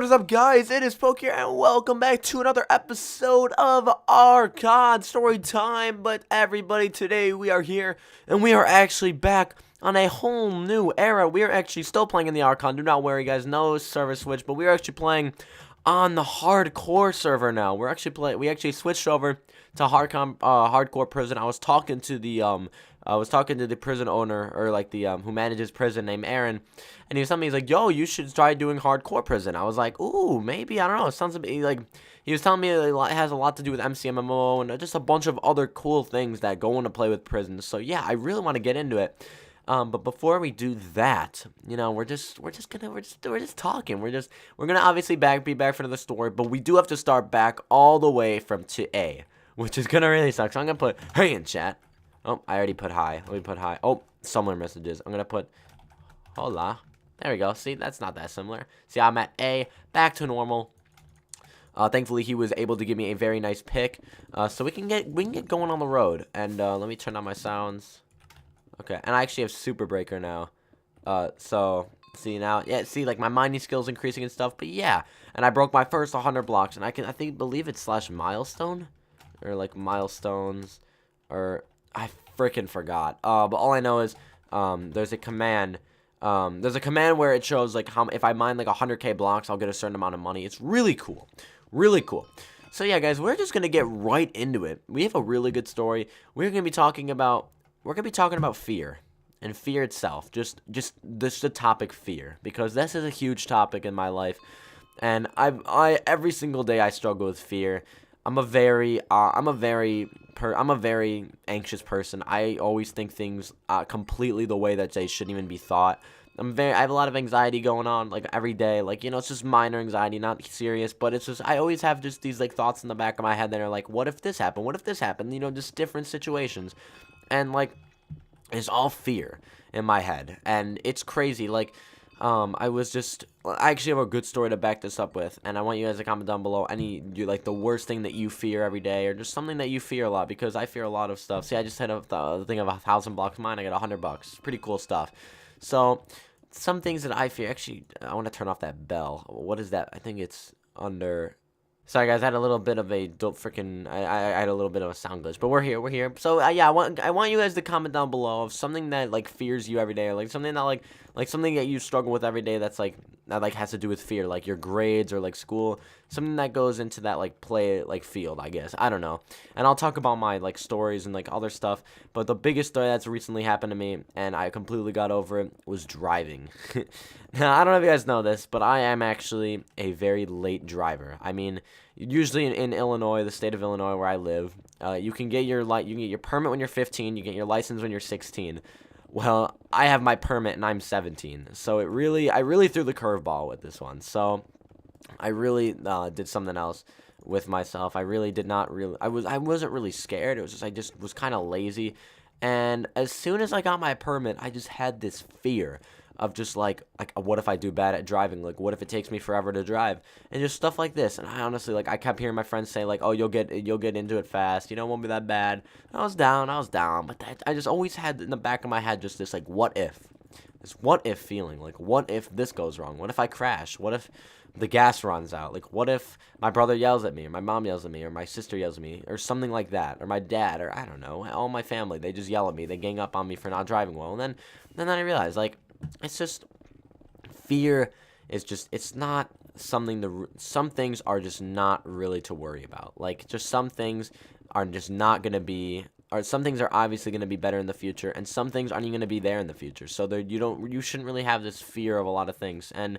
What is up, guys? It is Poke here, and welcome back to another episode of our COD story time. But everybody, today we are here, and we are actually back on a whole new era. We are actually still playing in the Archon. Do not worry, guys. No server switch, but we are actually playing on the hardcore server now. We actually switched over to hardcore prison. I was talking to the prison owner, or like the who manages prison, named Aaron, and he was telling me, he's like, yo, you should try doing hardcore prison. I was like, ooh, maybe, I don't know. It sounds like he was telling me it has a lot to do with MCMMO and just a bunch of other cool things that go into play with prison. So yeah, I really want to get into it. But before we do that, you know, we're just talking. We're gonna obviously be back for another story, but we do have to start back all the way from to A, which is gonna really suck. So I'm gonna put hey in chat. Oh, I already put hi. Let me put hi. Oh, similar messages. I'm gonna put hola. There we go. See, that's not that similar. See, I'm at A, back to normal. Thankfully, he was able to give me a very nice pick, so we can get going on the road. And let me turn on my sounds. Okay, and I actually have Super Breaker now. So see now, yeah, see, like my mining skills increasing and stuff. But yeah, and I broke my first 100 blocks, and I believe it's /milestone, or like milestones, or I freaking forgot. But all I know is there's a command. There's a command where it shows like how if I mine like 100k blocks, I'll get a certain amount of money. It's really cool, really cool. So yeah, guys, we're just gonna get right into it. We have a really good story. We're gonna be talking about fear and fear itself. Just the topic fear, because this is a huge topic in my life, and I every single day I struggle with fear. I'm a very anxious person. I always think things completely the way that they shouldn't even be thought. I have a lot of anxiety going on, like every day. Like, you know, it's just minor anxiety, not serious, but it's just I always have just these like thoughts in the back of my head that are like, what if this happened? What if this happened? You know, just different situations, and like it's all fear in my head, and it's crazy. Like, I actually have a good story to back this up with, and I want you guys to comment down below like the worst thing that you fear every day, or just something that you fear a lot, because I fear a lot of stuff. See, I just had the thing of 1,000 blocks mine. I got $100. Pretty cool stuff. So some things that I fear. Actually, I want to turn off that bell. What is that? I think it's under. Sorry, guys, I had a little bit of a I had a little bit of a sound glitch, but we're here. So yeah, I want you guys to comment down below of something that like fears you every day, or like something that like something that you struggle with every day that has to do with fear, like your grades or like school, something that goes into that like play like field, I guess. I don't know. And I'll talk about my like stories and like other stuff, but the biggest story that's recently happened to me and I completely got over it was driving. Now, I don't know if you guys know this, but I am actually a very late driver. I mean, usually in Illinois, the state of Illinois where I live, you can get your permit when you're 15, you get your license when you're 16. Well, I have my permit and I'm 17, so I really threw the curveball with this one. So I really did something else with myself. I wasn't really scared. It was just I just was kind of lazy, and as soon as I got my permit, I just had this fear of just like what if I do bad at driving? Like, what if it takes me forever to drive? And just stuff like this. And I honestly, like, I kept hearing my friends say like, oh, you'll get into it fast, you know, it won't be that bad. And I was down, but I just always had in the back of my head just this like what if feeling. Like, what if this goes wrong? What if I crash? What if the gas runs out? Like, what if my brother yells at me, or my mom yells at me, or my sister yells at me, or something like that, or my dad, or I don't know, all my family, they just yell at me, they gang up on me for not driving well. And then I realized, like, it's just fear is just, it's not something some things are just not really to worry about. Like, just some things are just not going to be, or some things are obviously going to be better in the future, and some things aren't even going to be there in the future. So you shouldn't really have this fear of a lot of things. And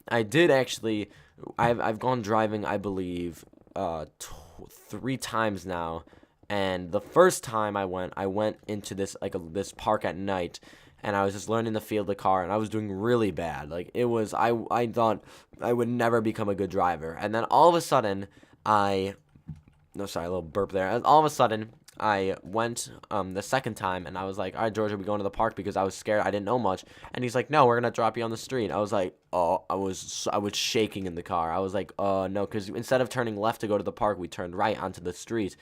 I did actually, I've gone driving, I believe, 3 times now. And the first time I went into this this park at night, and I was just learning to feel the car, and I was doing really bad. Like, it was, I thought I would never become a good driver. And then all of a sudden, a little burp there. All of a sudden, I went the second time, and I was like, all right, George, are we going to the park? Because I was scared. I didn't know much. And he's like, no, we're going to drop you on the street. I was like, oh, I was shaking in the car. I was like, no, because instead of turning left to go to the park, we turned right onto the street.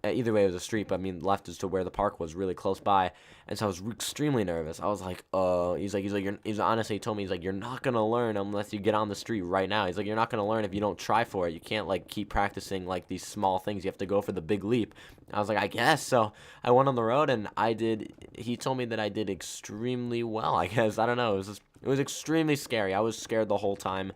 either way it was a street, but I mean left is to where the park was, really close by. And so I was extremely nervous. I was like, he's honestly, he told me, he's like, you're not gonna learn unless you get on the street right now. He's like, you're not gonna learn if you don't try for it. You can't like keep practicing like these small things. You have to go for the big leap. I was like, I guess. So I went on the road and I did. He told me that I did extremely well. I guess, I don't know. It was extremely scary. I was scared the whole time.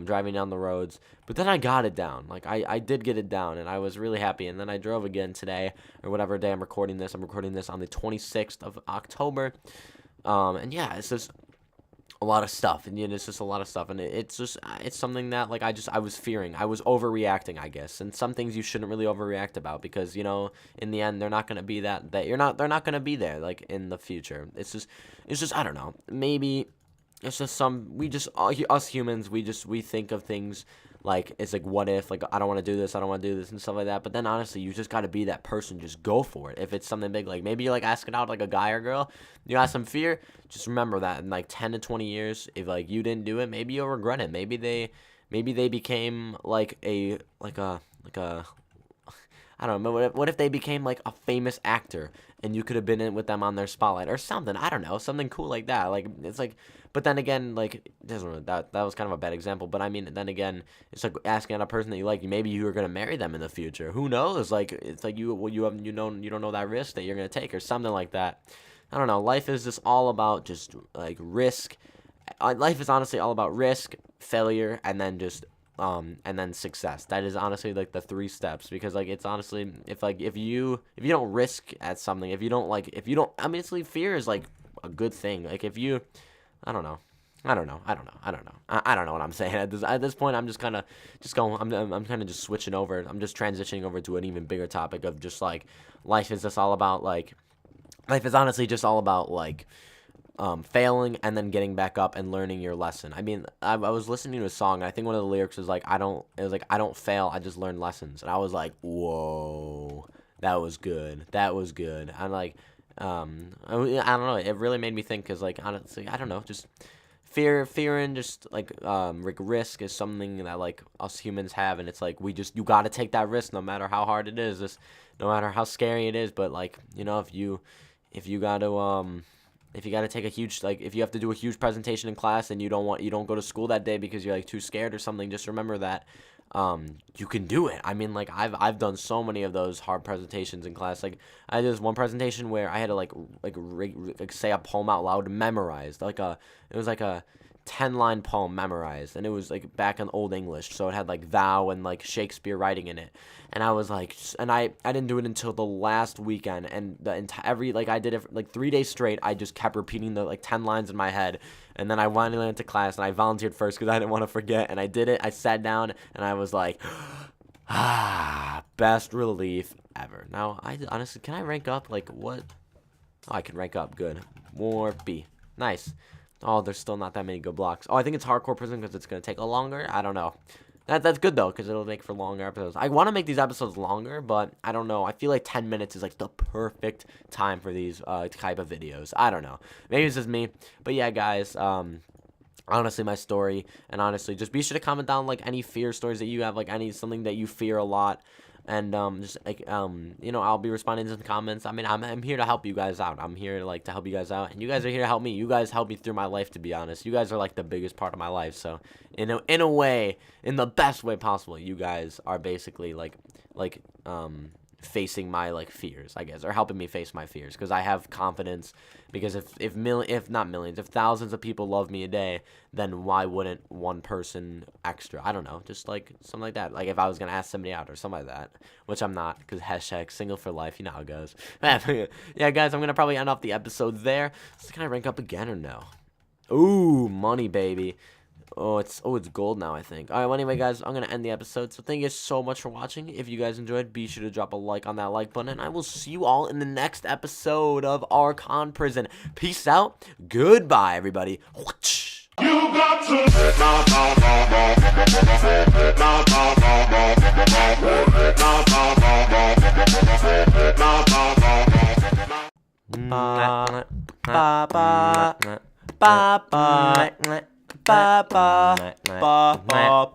Driving down the roads, but then I got it down. Like I did get it down, and I was really happy. And then I drove again today, or whatever day I'm recording this. I'm recording this on the 26th of October, and yeah, it's just a lot of stuff, and it's just a lot of stuff, and it's something that like I was fearing. I was overreacting, I guess, and some things you shouldn't really overreact about because in the end they're not gonna be they're not gonna be there like in the future. It's just I don't know, maybe. It's just us humans, we think of things like, it's like, what if, like, I don't want to do this and stuff like that. But then honestly, you just got to be that person. Just go for it. If it's something big, like maybe you're like asking out like a guy or girl, you have some fear, just remember that in like 10 to 20 years, if like you didn't do it, maybe you'll regret it. Maybe they became like a I don't know. What if they became like a famous actor and you could have been in with them on their spotlight or something? I don't know, something cool like that. Like it's like, but then again, like that was kind of a bad example. But I mean, then again, it's like asking out a person that you like. Maybe you are gonna marry them in the future. Who knows? Like it's like you don't know that risk that you're gonna take or something like that. I don't know. Life is just all about just like risk. Life is honestly all about risk, failure, and then and then success. That is honestly like the 3 steps, because like it's honestly, if you don't risk at something, obviously fear is like a good thing. Like if you, I don't know what I'm saying at this point. I'm just kind of I'm kind of just switching over. I'm just transitioning over to an even bigger topic of just like life is honestly just all about like failing and then getting back up and learning your lesson. I mean, I was listening to a song, and I think one of the lyrics was like, I don't fail, I just learn lessons. And I was like, whoa, that was good. I'm like, I don't know, it really made me think, because like honestly, I don't know, just fear and just like risk is something that like us humans have, and it's like you got to take that risk no matter how hard it is, no matter how scary it is. But like, if you got to take a huge, like if you have to do a huge presentation in class and you don't go to school that day because you're like too scared or something, just remember that you can do it. I mean, like I've done so many of those hard presentations in class. Like I did this one presentation where I had to like say a poem out loud, memorized, it was like a 10-line poem memorized, and it was like back in Old English, so it had like thou and like Shakespeare writing in it. And I was like, and I didn't do it until the last weekend, and I did it for, like 3 days straight. I just kept repeating the like 10 lines in my head, and then I finally went to class, and I volunteered first because I didn't want to forget, and I did it. I sat down, and I was like, best relief ever. Now, honestly, can I rank up? Like what? Oh, I can rank up. Good. More B. Nice. Oh, there's still not that many good blocks. Oh, I think it's hardcore prison because it's going to take a longer. I don't know. That's good, though, because it'll make for longer episodes. I want to make these episodes longer, but I don't know. I feel like 10 minutes is, like, the perfect time for these type of videos. I don't know. Maybe it's just me. But, yeah, guys, honestly, my story. And, honestly, just be sure to comment down, like, any fear stories that you have, like, something that you fear a lot. And just like I'll be responding to some comments. I mean, I'm here to help you guys out. I'm here to help you guys out, and you guys are here to help me. You guys help me through my life, to be honest. You guys are like the biggest part of my life. So in a way, in the best way possible, you guys are basically like facing my like fears, I guess, or helping me face my fears, because I have confidence. Because if not millions, if thousands of people love me a day, then why wouldn't one person extra? I don't know, just like something like that. Like if I was gonna ask somebody out or something like that, which I'm not, because hashtag single for life, you know how it goes. Yeah, guys, I'm gonna probably end off the episode there. So can I rank up again or no? Ooh, money, baby. Oh, it's gold now, I think. All right, well, anyway, guys, I'm going to end the episode. So thank you so much for watching. If you guys enjoyed, be sure to drop a like on that like button. And I will see you all in the next episode of Archon Prison. Peace out. Goodbye, everybody. You got to... Ba ba ba ba ba